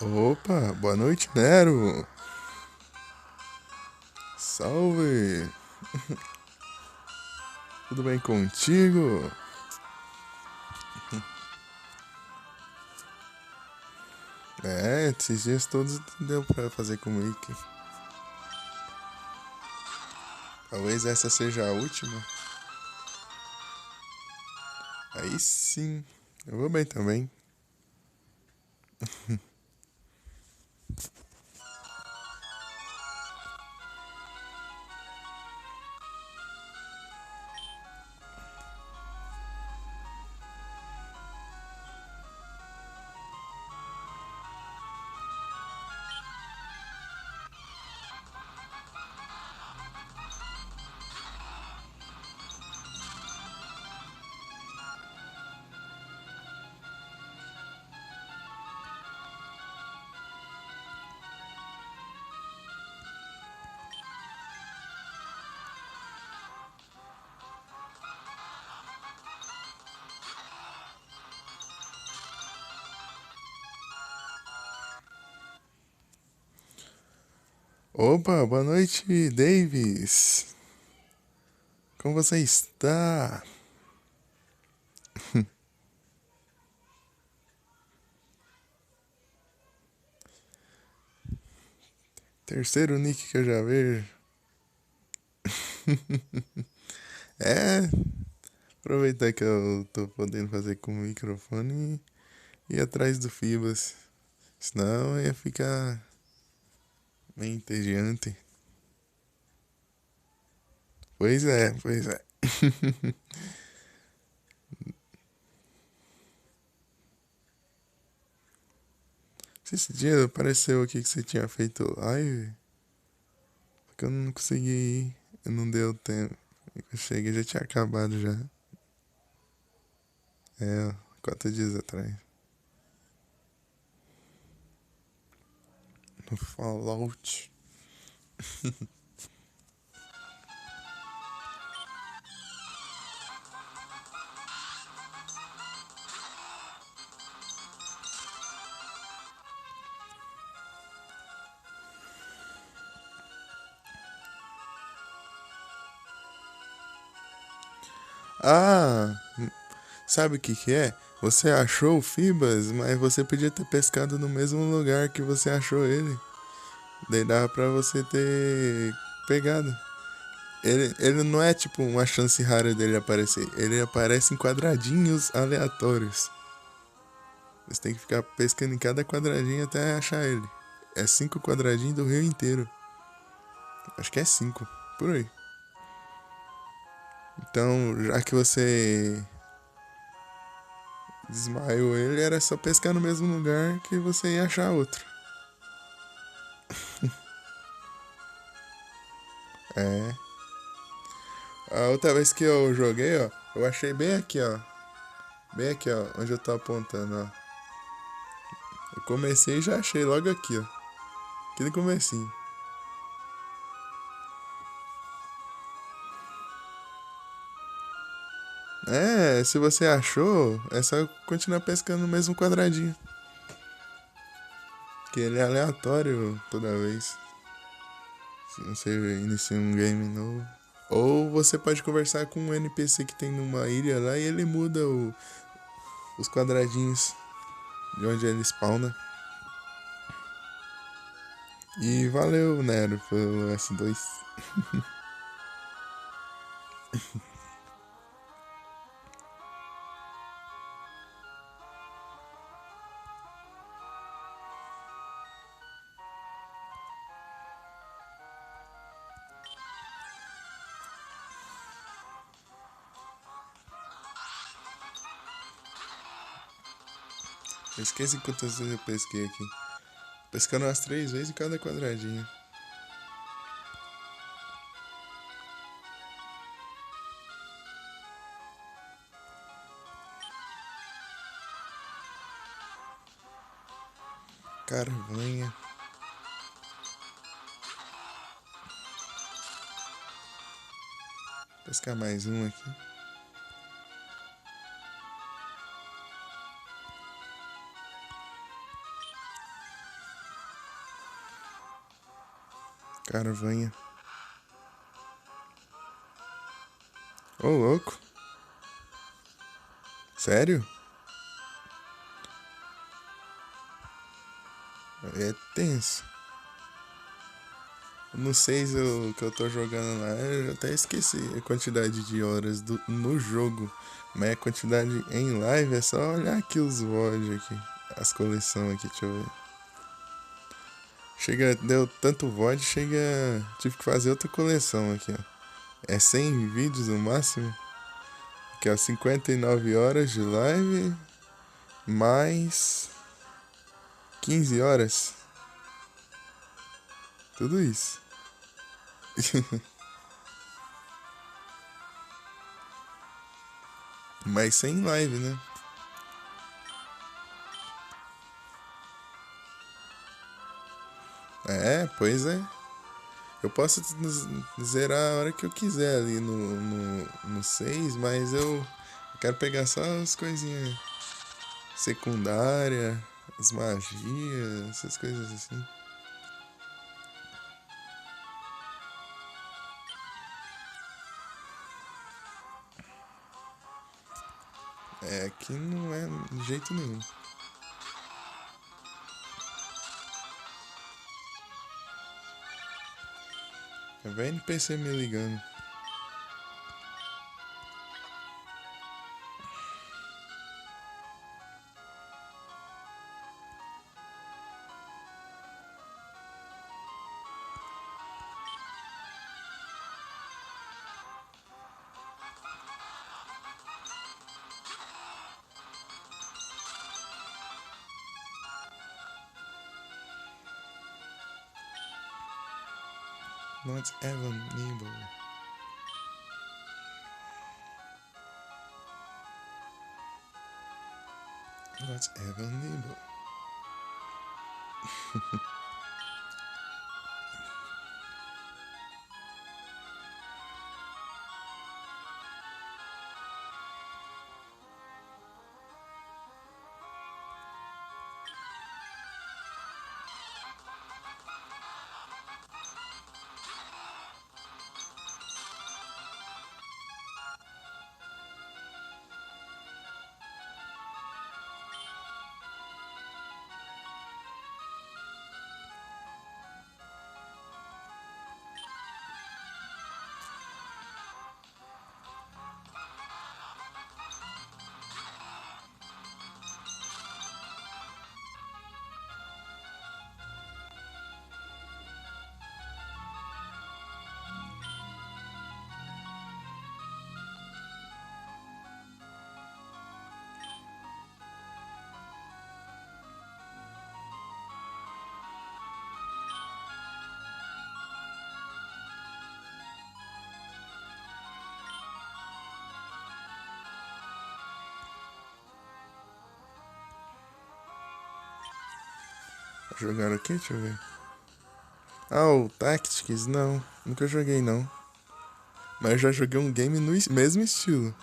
Opa, boa noite, Nero. Salve. Tudo bem contigo? Esses dias todos deu pra fazer com o Wiki. Talvez essa seja a última. Aí sim. Eu vou bem também. Opa, boa noite, Davis. Como você está? Terceiro nick que eu já vejo. É, aproveitar que eu tô podendo fazer com o microfone e ir atrás do Fibas. Senão ia ficar meio entediante. Pois é, pois é. Esse dia apareceu aqui que você tinha feito live, só que eu não consegui ir, não deu tempo. Eu cheguei já tinha acabado já. É, 4 dias atrás. No Fallout. Ah, sabe o que que é? Você achou o Fibas, mas você podia ter pescado no mesmo lugar que você achou ele. Daí dava pra você ter pegado. Ele não é tipo uma chance rara dele aparecer. Ele aparece em quadradinhos aleatórios. Você tem que ficar pescando em cada quadradinho até achar ele. É 5 quadradinhos do rio inteiro. Acho que é 5, por aí. Então, já que você desmaiou ele, era só pescar no mesmo lugar que você ia achar outro. É. A outra vez que eu joguei, ó, eu achei bem aqui, ó. Bem aqui, ó, onde eu tô apontando, ó. Eu comecei e já achei logo aqui, ó. Aqui no comecinho. É, se você achou, é só continuar pescando no mesmo quadradinho. Que ele é aleatório toda vez. Se você inicia um game novo. Ou você pode conversar com um NPC que tem numa ilha lá e ele muda os quadradinhos de onde ele spawna. E valeu, Nero, pelo S2. Eu esqueci quantas vezes eu pesquei aqui. Pescando umas 3 vezes em cada quadradinho. Carvanha. Pescar mais um aqui. Caravanha. Ô, louco. Sério? É tenso. No 6 que eu tô jogando lá, eu até esqueci a quantidade de horas no jogo. Mas a quantidade em live é só olhar aqui os VOD aqui. As coleções aqui, deixa eu ver. Chega, deu tanto VOD, chega. Tive que fazer outra coleção aqui, ó. É 100 vídeos no máximo. Que é 59 horas de live. Mais 15 horas. Tudo isso. Mas sem live, né? É, pois é. Eu posso zerar a hora que eu quiser ali no 6, mas eu quero pegar só as coisinhas secundárias, as magias, essas coisas assim. É, aqui não é de jeito nenhum. É o NPC me ligando. Not even nimble. Not even nimble. Jogaram aqui? Deixa eu ver. Ah, o Tactics? Não, nunca joguei não. Mas eu já joguei um game no mesmo estilo.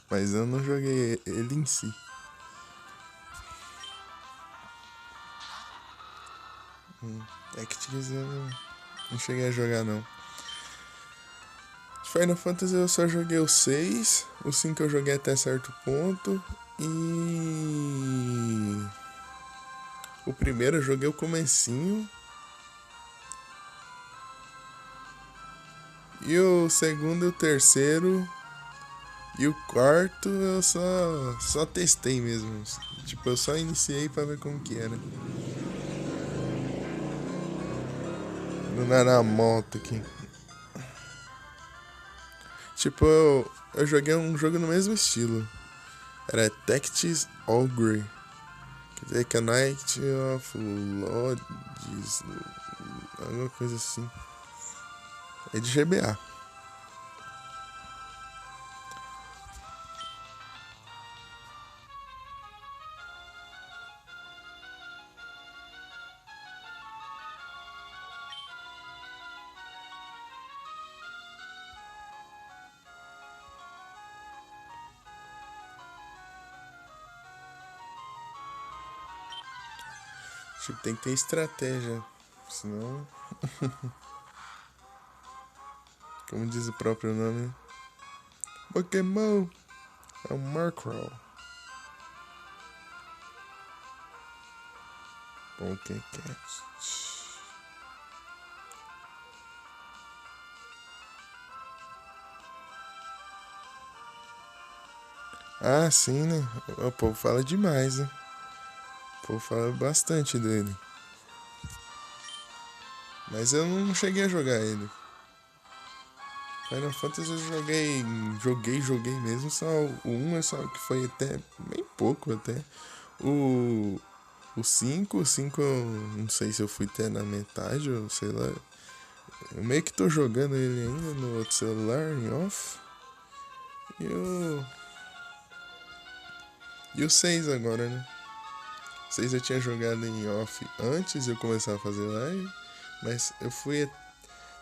Mas eu não joguei ele em si. Tactics eu não cheguei a jogar não. Final Fantasy eu só joguei o 6. O 5 eu joguei até certo ponto. E. O primeiro eu joguei o comecinho. E o segundo e o terceiro. E o quarto eu só testei mesmo. Tipo, eu só iniciei pra ver como que era. Andar na moto aqui. Tipo, eu joguei um jogo no mesmo estilo. Era Tactics Ogre. Quer dizer que é Night of Lodges. Alguma coisa assim. É de GBA. Tipo, tem que ter estratégia. Senão. Como diz o próprio nome. Pokémon é um Murkrow. Pokécast. Ah, sim, né? O povo fala demais, né? O povo fala bastante dele. Mas eu não cheguei a jogar ele. Final Fantasy eu joguei mesmo, só o 1 é só que foi até bem pouco até. O o 5 eu não sei se eu fui até na metade ou sei lá. Eu meio que tô jogando ele ainda no outro celular, em off. E o 6 agora, né? O 6 eu tinha jogado em off antes de eu começar a fazer live, mas eu fui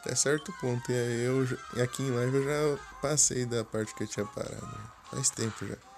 até certo ponto. E aí aqui em live eu já passei da parte que eu tinha parado. Faz tempo já.